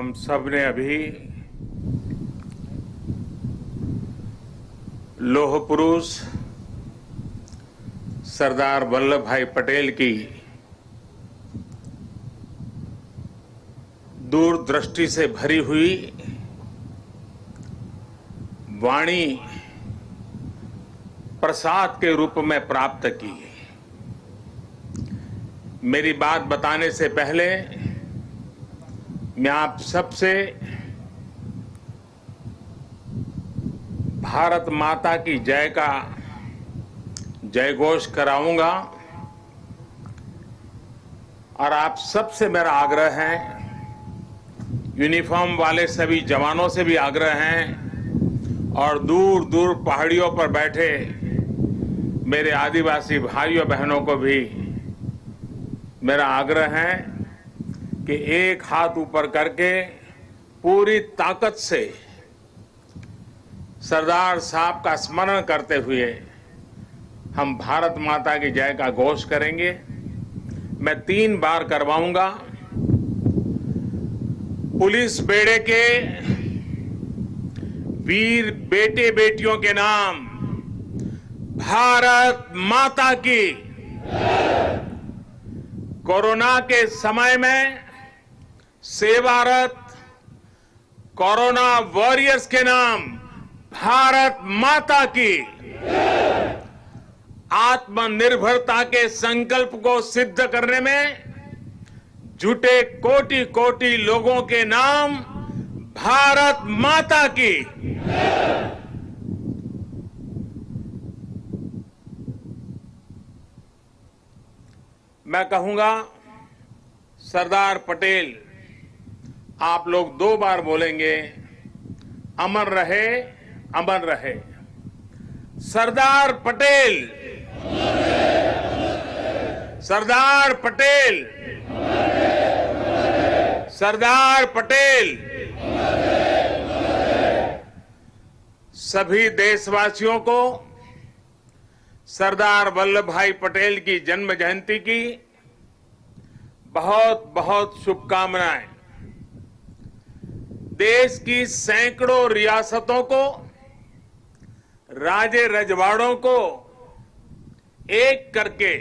हम सब ने अभी लौह पुरुष सरदार वल्लभ भाई पटेल की दूरदृष्टि से भरी हुई वाणी प्रसाद के रूप में प्राप्त की। मेरी बात बताने से पहले मैं आप सबसे भारत माता की जय का जयघोष कराऊंगा और आप सबसे मेरा आग्रह है, यूनिफॉर्म वाले सभी जवानों से भी आग्रह है और दूर दूर पहाड़ियों पर बैठे मेरे आदिवासी भाइयों बहनों को भी मेरा आग्रह है कि एक हाथ ऊपर करके पूरी ताकत से सरदार साहब का स्मरण करते हुए हम भारत माता की जय का घोष करेंगे। मैं 3 बार करवाऊंगा। पुलिस बेड़े के वीर बेटे बेटियों के नाम भारत माता की। कोरोना के समय में सेवारत कोरोना वॉरियर्स के नाम भारत माता की। आत्मनिर्भरता के संकल्प को सिद्ध करने में जुटे कोटि कोटि लोगों के नाम भारत माता की। मैं कहूंगा, सरदार पटेल, आप लोग 2 बार बोलेंगे, अमर रहे, अमर रहे। सरदार पटेल, सरदार पटेल, सरदार पटेल। सभी देशवासियों को सरदार वल्लभ भाई पटेल की जन्म जयंती की बहुत बहुत शुभकामनाएं। देश की सैकड़ों रियासतों को, राजे रजवाड़ों को एक करके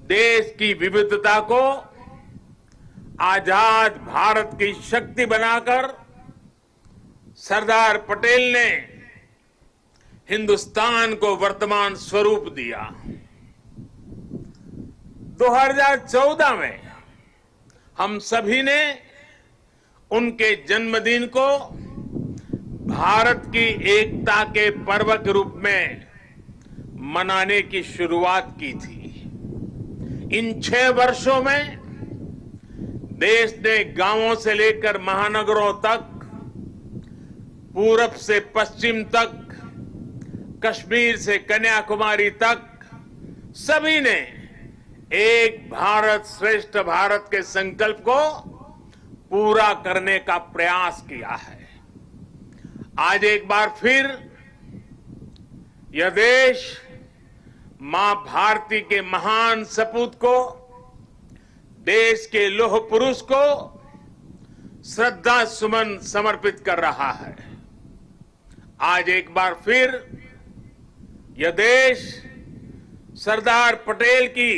देश की विविधता को आजाद भारत की शक्ति बनाकर सरदार पटेल ने हिंदुस्तान को वर्तमान स्वरूप दिया। 2014 में हम सभी ने उनके जन्मदिन को भारत की एकता के पर्व के रूप में मनाने की शुरुआत की थी। इन 6 वर्षों में देश ने गांवों से लेकर महानगरों तक, पूरब से पश्चिम तक, कश्मीर से कन्याकुमारी तक सभी ने एक भारत श्रेष्ठ भारत के संकल्प को पूरा करने का प्रयास किया है। आज एक बार फिर यह देश मां भारती के महान सपूत को, देश के लौह पुरुष को श्रद्धा सुमन समर्पित कर रहा है। आज एक बार फिर यह देश सरदार पटेल की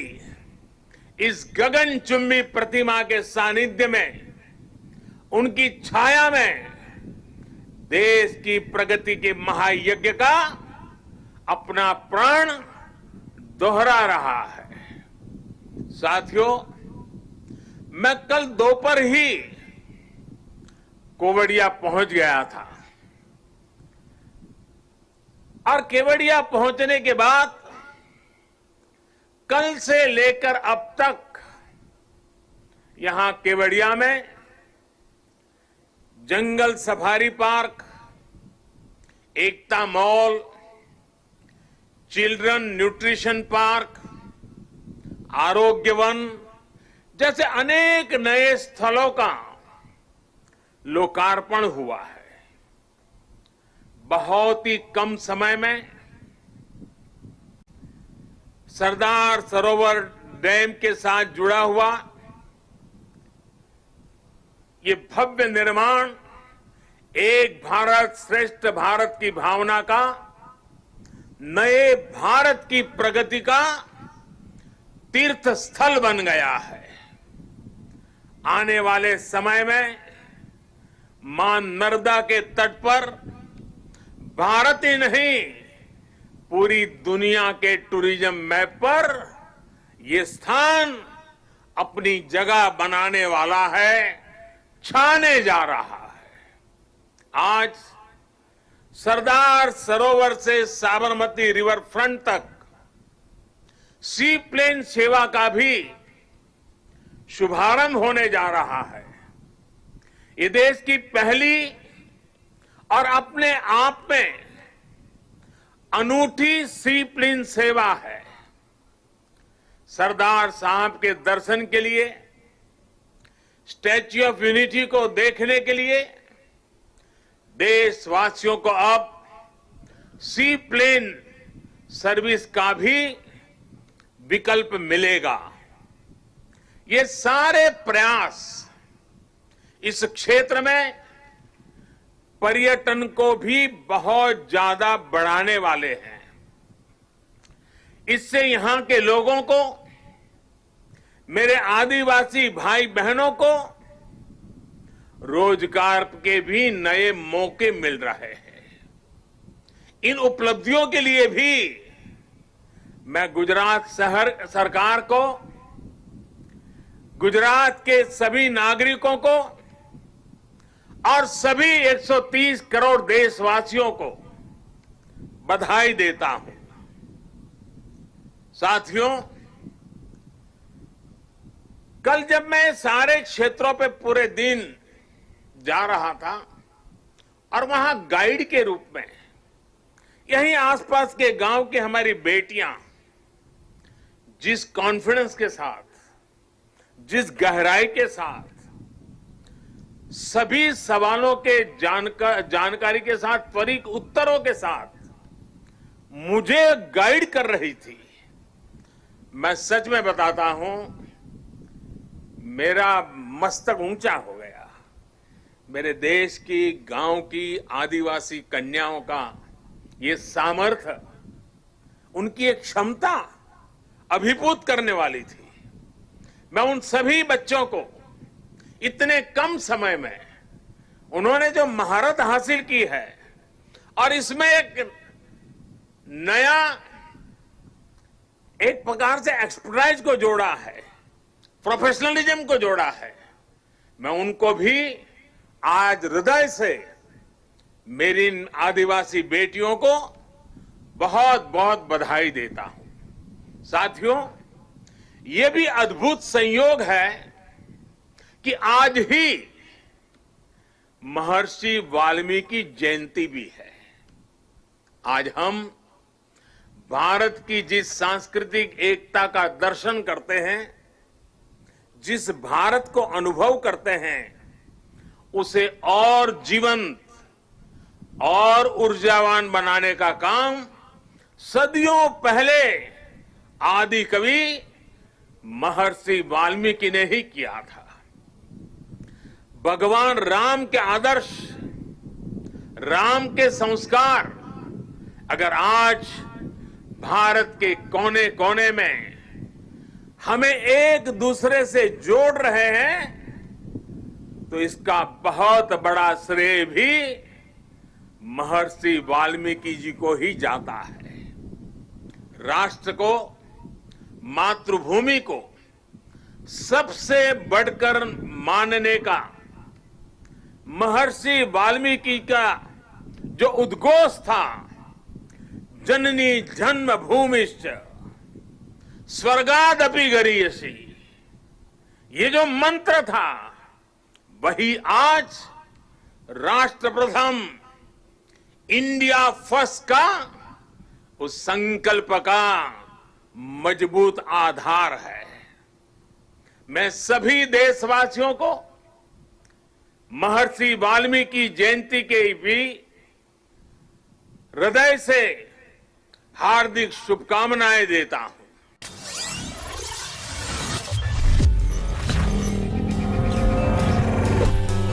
इस गगनचुंबी प्रतिमा के सानिध्य में, उनकी छाया में देश की प्रगति के महायज्ञ का अपना प्राण दोहरा रहा है। साथियों, मैं कल दोपहर ही केवड़िया पहुंच गया था और केवड़िया पहुंचने के बाद कल से लेकर अब तक यहां केवड़िया में जंगल सफारी पार्क, एकता मॉल, चिल्ड्रन न्यूट्रिशन पार्क, आरोग्य वन जैसे अनेक नए स्थलों का लोकार्पण हुआ है। बहुत ही कम समय में सरदार सरोवर डैम के साथ जुड़ा हुआ ये भव्य निर्माण एक भारत श्रेष्ठ भारत की भावना का, नए भारत की प्रगति का तीर्थ स्थल बन गया है। आने वाले समय में मां नर्मदा के तट पर भारत ही नहीं, पूरी दुनिया के टूरिज्म मैप पर ये स्थान अपनी जगह बनाने वाला है, छाने जा रहा है। आज सरदार सरोवर से साबरमती रिवर फ्रंट तक सी प्लेन सेवा का भी शुभारंभ होने जा रहा है। ये देश की पहली और अपने आप में अनूठी सी प्लेन सेवा है। सरदार साहब के दर्शन के लिए, स्टैच्यू ऑफ यूनिटी को देखने के लिए देशवासियों को अब सी प्लेन सर्विस का भी विकल्प मिलेगा। ये सारे प्रयास इस क्षेत्र में पर्यटन को भी बहुत ज्यादा बढ़ाने वाले हैं। इससे यहां के लोगों को, मेरे आदिवासी भाई बहनों को रोजगार के भी नए मौके मिल रहे हैं। इन उपलब्धियों के लिए भी मैं गुजरात सरकार को, गुजरात के सभी नागरिकों को और सभी 130 करोड़ देशवासियों को बधाई देता हूं। साथियों, कल जब मैं सारे क्षेत्रों पे पूरे दिन जा रहा था और वहां गाइड के रूप में यहीं आसपास के गांव की हमारी बेटियां जिस कॉन्फिडेंस के साथ, जिस गहराई के साथ, सभी सवालों के जानकारी के साथ, त्वरित उत्तरों के साथ मुझे गाइड कर रही थी, मैं सच में बताता हूं, मेरा मस्तक ऊंचा हो गया। मेरे देश की, गांव की आदिवासी कन्याओं का ये सामर्थ्य, उनकी एक क्षमता अभिभूत करने वाली थी। मैं उन सभी बच्चों को इतने कम समय में उन्होंने जो महारत हासिल की है और इसमें एक नया, एक प्रकार से एक्सपर्टाइज को जोड़ा है, प्रोफेशनलिज्म को जोड़ा है, मैं उनको भी आज हृदय से, मेरी आदिवासी बेटियों को बहुत बहुत बधाई देता हूं। साथियों, ये भी अद्भुत संयोग है कि आज ही महर्षि वाल्मीकि जयंती भी है। आज हम भारत की जिस सांस्कृतिक एकता का दर्शन करते हैं, जिस भारत को अनुभव करते हैं, उसे और जीवंत और ऊर्जावान बनाने का काम सदियों पहले आदि कवि महर्षि वाल्मीकि ने ही किया था। भगवान राम के आदर्श, राम के संस्कार अगर आज भारत के कोने कोने में हमें एक दूसरे से जोड़ रहे हैं, तो इसका बहुत बड़ा श्रेय भी महर्षि वाल्मीकि जी को ही जाता है। राष्ट्र को, मातृभूमि को सबसे बढ़कर मानने का महर्षि वाल्मीकि का जो उद्घोष था, जननी जन्मभूमिश्च स्वर्गादपि गरीयसी, ये जो मंत्र था, वही आज राष्ट्र प्रथम, इंडिया फर्स्ट का उस संकल्प का मजबूत आधार है। मैं सभी देशवासियों को महर्षि वाल्मीकि जयंती के भी हृदय से हार्दिक शुभकामनाएं देता हूं।